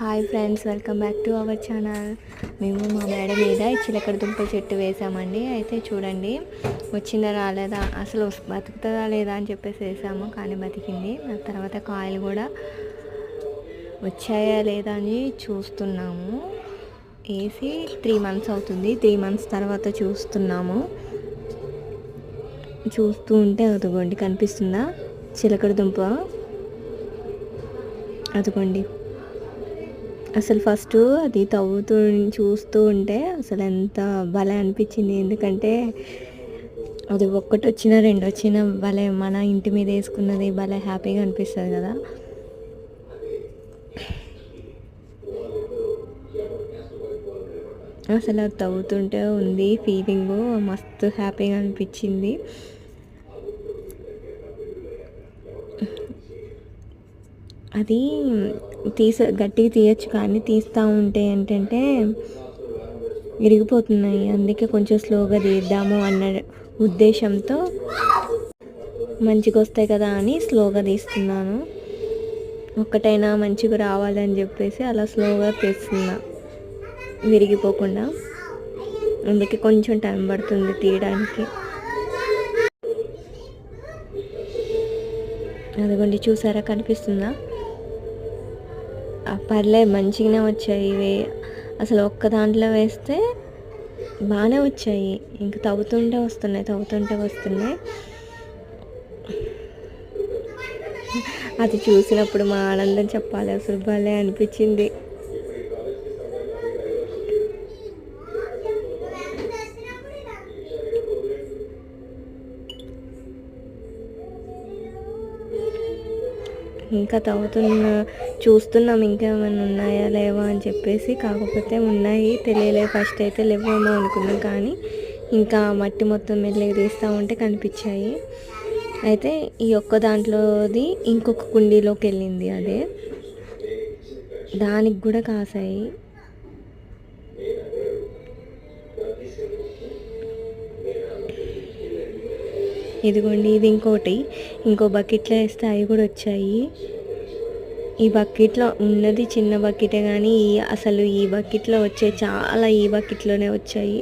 Hi friends, welcome back to our channel. మేము మా మేడ మీద చిలకడ దుంప చెట్టు వేసామండి. అయితే చూడండి, వచ్చిందా రాలేదా, అసలు బతుకుతుందా లేదా అని చెప్పేసి వేసాము, కానీ బతికింది. ఆ తర్వాత కాయలు కూడా వచ్చాయా లేదా అని చూస్తున్నాము. వేసి 3 months అవుతుంది. 3 months తర్వాత చూస్తున్నాము. చూస్తూ ఉంటే అదిగోండి, కనిపిస్తుందా చిలకడ దుంప? అదిగోండి, అసలు ఫస్ట్ అది తవ్వుతూ చూస్తూ ఉంటే అసలు ఎంత భలే అనిపించింది. ఎందుకంటే అది ఒక్కటి వచ్చినా 2 వచ్చినా భలే మన ఇంటి మీద వేసుకున్నది భలే హ్యాపీగా అనిపిస్తుంది కదా. అసలు అది తవ్వుతుంటే ఉంది ఫీలింగు, మస్తు హ్యాపీగా అనిపించింది. అది గట్టిగా తీయచ్చు, కానీ తీస్తూ ఉంటే ఏంటంటే విరిగిపోతున్నాయి. అందుకే కొంచెం స్లోగా తీద్దాము అన్న ఉద్దేశంతో మంచిగా వస్తాయి కదా అని స్లోగా తీస్తున్నాను. ఒక్కటైనా మంచిగా రావాలని చెప్పేసి అలా స్లోగా తీస్తున్నా, విరిగిపోకుండా. అందుకే కొంచెం టైం పడుతుంది తీయడానికి. అదిగోండి, చూసారా, కనిపిస్తుందా? పర్లేదు, మంచిగానే వచ్చాయి ఇవి. అసలు ఒక్క దాంట్లో వేస్తే బాగానే వచ్చాయి. ఇంక తవ్వుతుంటే వస్తున్నాయి. అది చూసినప్పుడు మా ఆనందం చెప్పాలి, అసలు భలే అనిపించింది. ఇంకా చూస్తున్నాం ఇంకా ఏమైనా ఉన్నాయా లేవా అని చెప్పేసి. కాకపోతే ఉన్నాయి, తెలియలేదు. ఫస్ట్ అయితే లేవేమో అనుకున్నాం, కానీ ఇంకా మట్టి మొత్తం మెల్లగా తీస్తూ ఉంటే కనిపించాయి. అయితే ఈ ఒక్క దాంట్లోది ఇంకొక కుండీలోకి వెళ్ళింది, అదే దానికి కూడా కాసాయి. ఇదిగోండి, ఇది ఇంకో బకెట్లో వేస్తే అవి కూడా వచ్చాయి. ఈ బకెట్లో ఉన్నది చిన్న బకెటే, కానీ అసలు ఈ బకెట్లో చాలా ఈ బకెట్లోనే వచ్చాయి.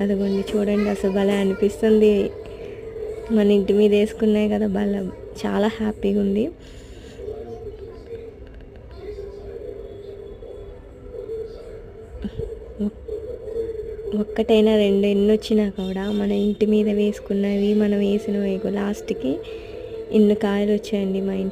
అదిగోండి, చూడండి, అసలు భలే అనిపిస్తుంది. మన ఇంటి మీద వేసుకున్నాయి కదా, భలే చాలా హ్యాపీగా ఉంది. ఒక్కటైనా 2 ఎన్ని వచ్చినా కూడా మన ఇంటి మీద వేసుకున్నవి, మనం వేసినవి లాస్ట్కి ఇన్ని కాయలు వచ్చాయండి మా ఇంటి